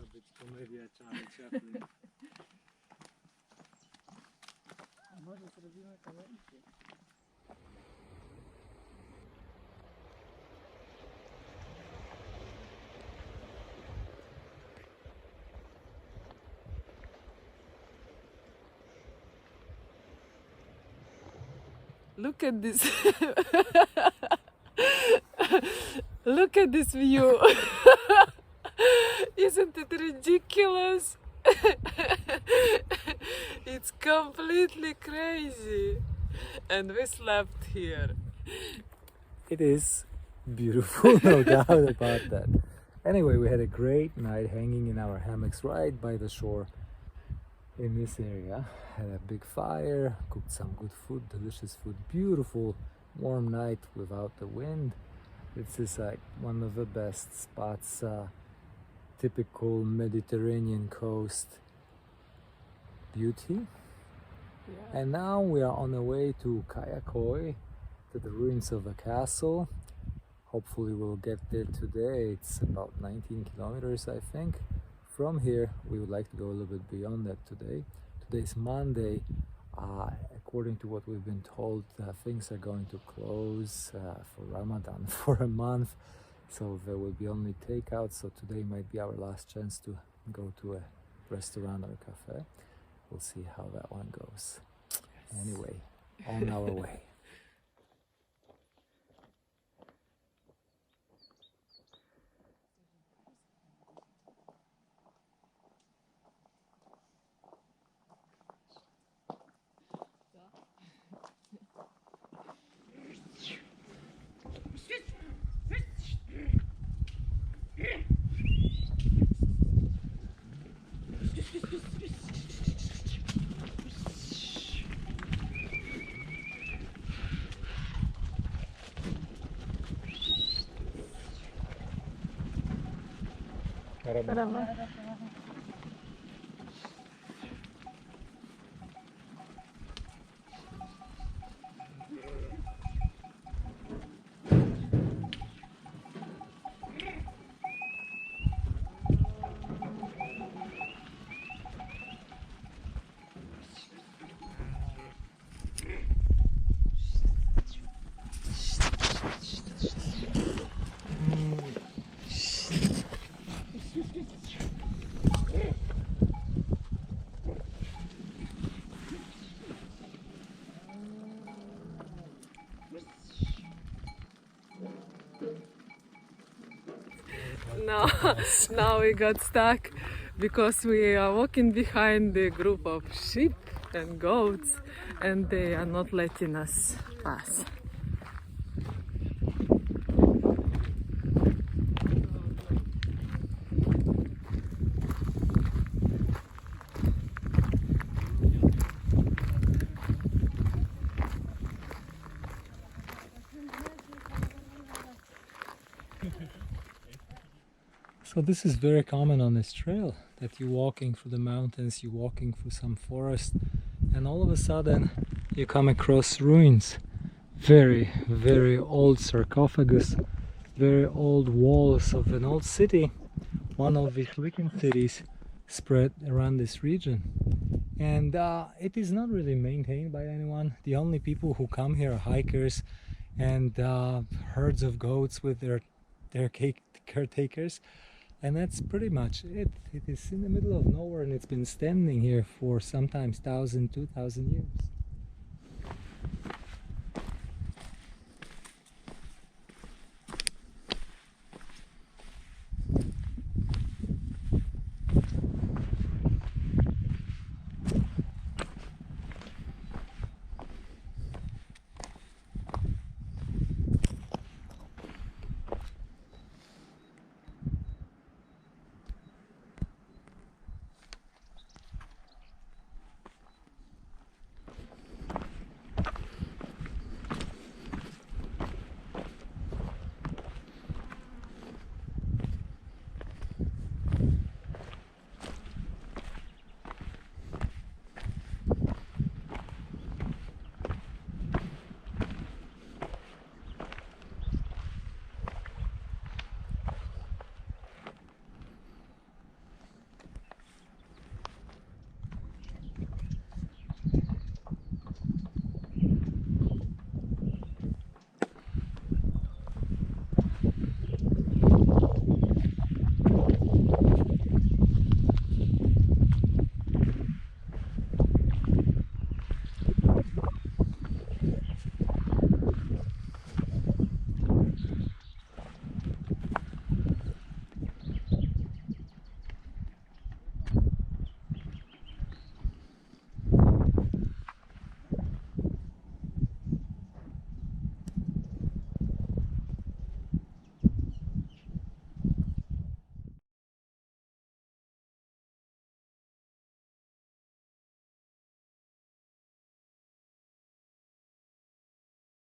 być komedia Charlie Chaplin. A może zrobimy kamerkę? Look at this. Look at this view. Isn't it ridiculous? It's completely crazy. And we slept here. It is beautiful, no doubt about that. Anyway, we had a great night hanging in our hammocks right by the shore in this area. Had a big fire, cooked some good food, delicious food, beautiful warm night without the wind. This is like one of the best spots, typical Mediterranean coast beauty. Yeah. And now we are on the way to Kayakoi, to the ruins of a castle. Hopefully we'll get there today. It's about 19 kilometers, I think. From here, we would like to go a little bit beyond that today. Today's Monday. According to what we've been told, things are going to close for Ramadan for a month. So there will be only takeout. So today might be our last chance to go to a restaurant or a cafe. We'll see how that one goes. Yes. Anyway, on our way. Merhaba. Now we got stuck because we are walking behind the group of sheep and goats and they are not letting us pass. So this is very common on this trail, that you're walking through the mountains, you're walking through some forest, and all of a sudden you come across ruins. Very, very old sarcophagus, very old walls of an old city, one of the Lycian cities spread around this region. And it is not really maintained by anyone. The only people who come here are hikers and herds of goats with their caretakers. And that's pretty much it. It is in the middle of nowhere and it's been standing here for sometimes 1,000, 2,000 years.